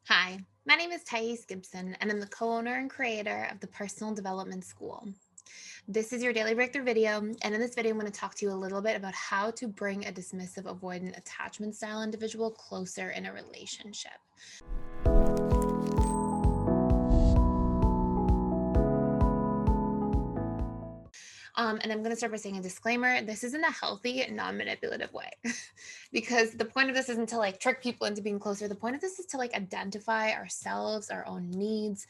Hi, my name is Gibson, and I'm the co-owner and creator of the Personal Development School. This is your daily breakthrough video, and in this video, I'm going to talk to you a little bit about how to bring a dismissive avoidant attachment style individual closer in a relationship. And I'm going to start by saying a disclaimer. This isn't a healthy, non-manipulative way because the point of this isn't to like trick people into being closer. The point of this is to like identify ourselves, our own needs,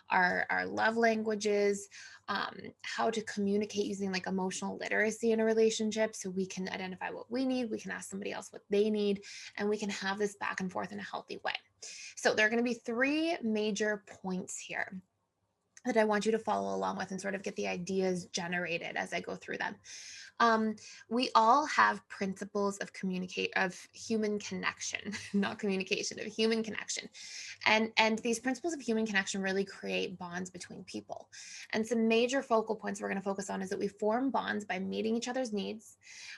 our love languages, how to communicate using like emotional literacy in a relationship so we can identify what we need, we can ask somebody else what they need, and we can have this back and forth in a healthy way. So there are going to be three major points here that I want you to follow along with and sort of get the ideas generated as I go through them. Um, we all have principles of communicate of human connection, not communication, of human connection. And these principles of human connection really create bonds between people. And some major focal points we're going to focus on is that we form bonds by meeting each other's needs,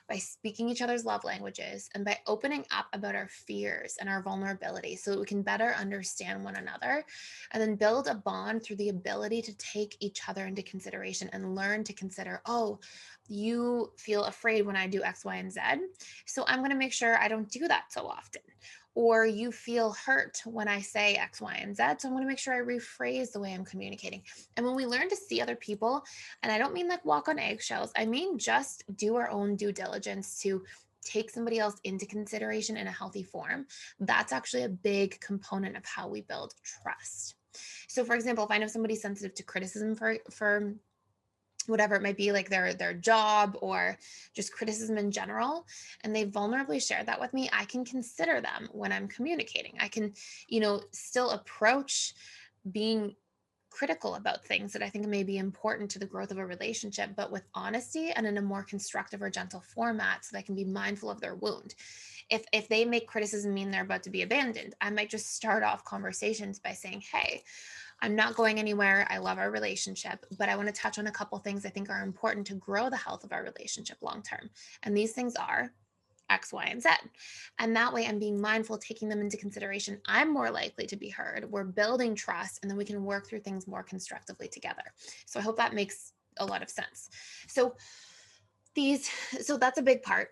by speaking each other's love languages, and by opening up about our fears and our vulnerability so that we can better understand one another and then build a bond through the ability to take each other into consideration and learn to consider, oh, you feel afraid when I do X, Y, and Z. So I'm going to make sure I don't do that so often. Or you feel hurt when I say X, Y, and Z. So I'm going to make sure I rephrase the way I'm communicating. And when we learn to see other people, and I don't mean like walk on eggshells, I mean just do our own due diligence to take somebody else into consideration in a healthy form. That's actually a big component of how we build trust. So for example, if I know somebody's sensitive to criticism for whatever it might be, like their job or just criticism in general, and they vulnerably share that with me, I can consider them when I'm communicating. I can, still approach being critical about things that I think may be important to the growth of a relationship, but with honesty and in a more constructive or gentle format so that I can be mindful of their wound. If they make criticism mean they're about to be abandoned, I might just start off conversations by saying, hey, I'm not going anywhere. I love our relationship, but I want to touch on a couple things I think are important to grow the health of our relationship long term. And these things are X, Y, and Z. And that way I'm being mindful, taking them into consideration. I'm more likely to be heard. We're building trust, and then we can work through things more constructively together. So I hope that makes a lot of sense. So these so that's a big part,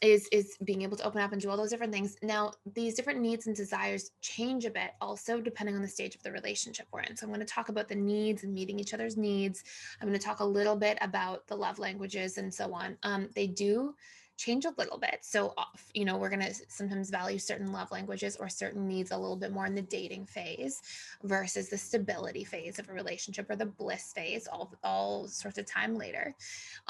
is being able to open up and do all those different things. Now these different needs and desires change a bit also depending on the stage of the relationship we're in. So I'm going to talk about the needs and meeting each other's needs. I'm going to talk a little bit about the love languages and so on. They do change a little bit. So we're going to sometimes value certain love languages or certain needs a little bit more in the dating phase versus the stability phase of a relationship or the bliss phase all sorts of time later.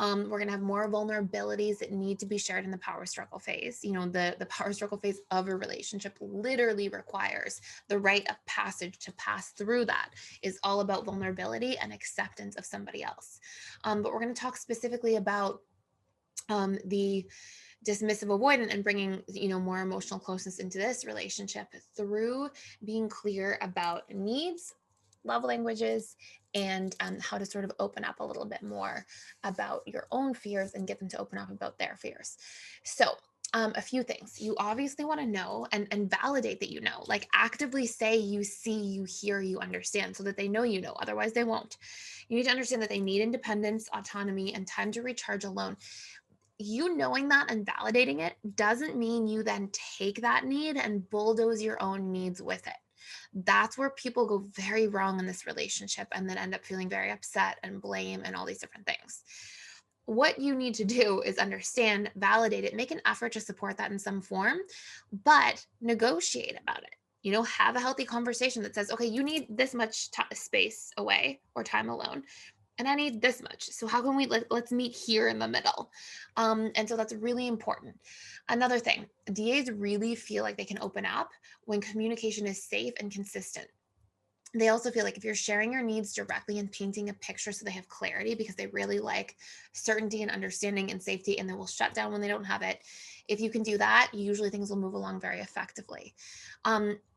We're going to have more vulnerabilities that need to be shared in the power struggle phase. The power struggle phase of a relationship literally requires the rite of passage to pass through that is all about vulnerability and acceptance of somebody else. But we're going to talk specifically about the dismissive avoidant and bringing more emotional closeness into this relationship through being clear about needs, love languages, and how to sort of open up a little bit more about your own fears and get them to open up about their fears. So a few things you obviously want to know and validate that like actively say you see, you hear, you understand, so that they know, otherwise they won't. You need to understand that they need independence, autonomy, and time to recharge alone. You knowing that and validating it doesn't mean you then take that need and bulldoze your own needs with it. That's where people go very wrong in this relationship and then end up feeling very upset and blame and all these different things. What you need to do is understand, validate it, make an effort to support that in some form, but negotiate about it. Have a healthy conversation that says, okay, you need this much space away or time alone, and I need this much. So how can let's meet here in the middle? And so that's really important. Another thing, DAs really feel like they can open up when communication is safe and consistent. They also feel like if you're sharing your needs directly and painting a picture so they have clarity, because they really like certainty and understanding and safety, and they will shut down when they don't have it. If you can do that, usually things will move along very effectively.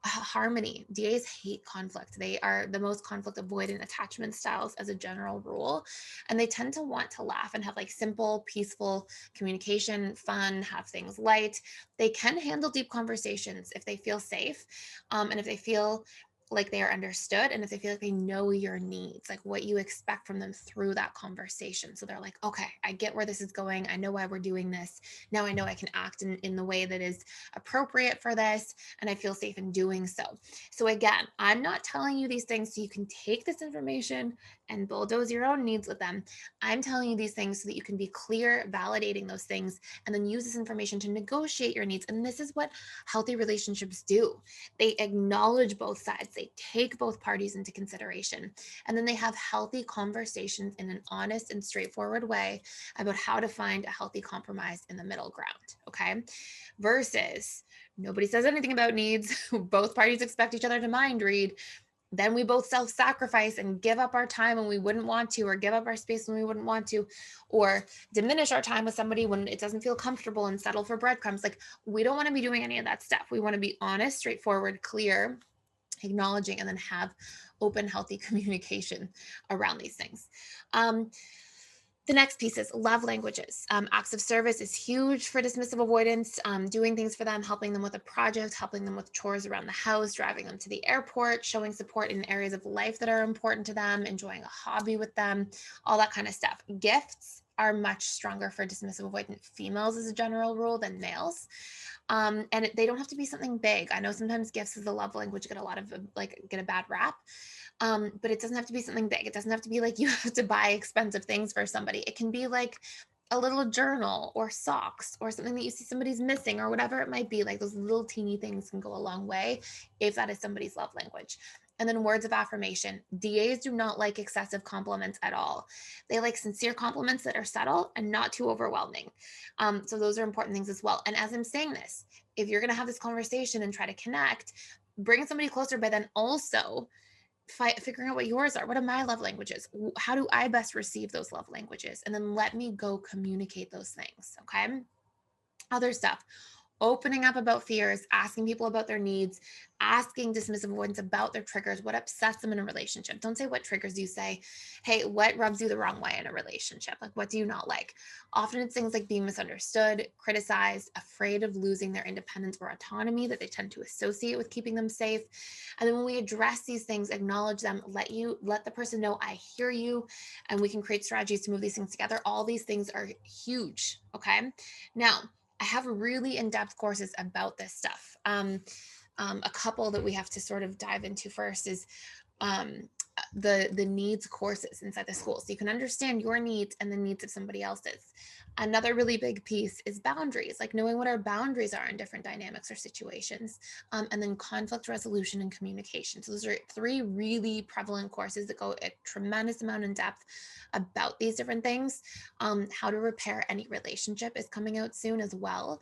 Harmony. DAs hate conflict. They are the most conflict avoidant attachment styles as a general rule. And they tend to want to laugh and have like simple, peaceful communication, fun, have things light. They can handle deep conversations if they feel safe, and if they feel like they are understood, and if they feel like they know your needs, like what you expect from them through that conversation. So they're like, okay, I get where this is going. I know why we're doing this. Now I know I can act in the way that is appropriate for this, and I feel safe in doing so. So again, I'm not telling you these things so you can take this information and bulldoze your own needs with them. I'm telling you these things so that you can be clear, validating those things, and then use this information to negotiate your needs. And this is what healthy relationships do. They acknowledge both sides, they take both parties into consideration, and then they have healthy conversations in an honest and straightforward way about how to find a healthy compromise in the middle ground. Okay. Versus nobody says anything about needs. Both parties expect each other to mind read. Then we both self-sacrifice and give up our time when we wouldn't want to, or give up our space when we wouldn't want to, or diminish our time with somebody when it doesn't feel comfortable and settle for breadcrumbs. Like, we don't want to be doing any of that stuff. We want to be honest, straightforward, clear, acknowledging, and then have open, healthy communication around these things. The next piece is love languages. Acts of service is huge for dismissive avoidance. Doing things for them, helping them with a project, helping them with chores around the house, driving them to the airport, showing support in areas of life that are important to them, enjoying a hobby with them, all that kind of stuff. Gifts are much stronger for dismissive avoidant females as a general rule than males. And they don't have to be something big. I know sometimes gifts as a love language get a lot of get a bad rap. But it doesn't have to be something big. It doesn't have to be like you have to buy expensive things for somebody. It can be like a little journal or socks or something that you see somebody's missing or whatever it might be. Like those little teeny things can go a long way if that is somebody's love language. And then words of affirmation. DAs do not like excessive compliments at all. They like sincere compliments that are subtle and not too overwhelming. So those are important things as well. And as I'm saying this, if you're going to have this conversation and try to connect, bring somebody closer, but then also figuring out what yours are. What are my love languages? How do I best receive those love languages? And then let me go communicate those things. Okay. Other stuff, opening up about fears, asking people about their needs, asking dismissive avoidants about their triggers, what upsets them in a relationship. Don't say what triggers you. Say, hey, what rubs you the wrong way in a relationship? Like, what do you not like? Often it's things like being misunderstood, criticized, afraid of losing their independence or autonomy that they tend to associate with keeping them safe. And then when we address these things, acknowledge them, let the person know I hear you, and we can create strategies to move these things together. All these things are huge. Okay. Now, I have really in-depth courses about this stuff. A couple that we have to sort of dive into first is um, the needs courses inside the school, so you can understand your needs and the needs of somebody else's. Another really big piece is boundaries, like knowing what our boundaries are in different dynamics or situations, and then conflict resolution and communication. So those are three really prevalent courses that go a tremendous amount in depth about these different things. How to repair any relationship is coming out soon as well,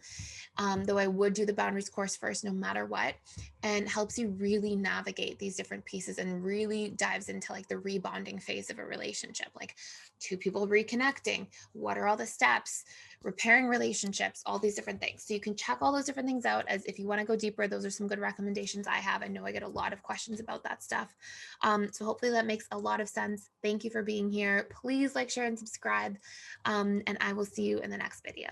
though I would do the boundaries course first no matter what, and helps you really navigate these different pieces and really dives into like the rebonding phase of a relationship, like two people reconnecting, what are all the steps, repairing relationships, all these different things. So you can check all those different things out, as if you want to go deeper, those are some good recommendations I have. I know I get a lot of questions about that stuff. So hopefully that makes a lot of sense. Thank you for being here. Please like, share, and subscribe. And I will see you in the next video.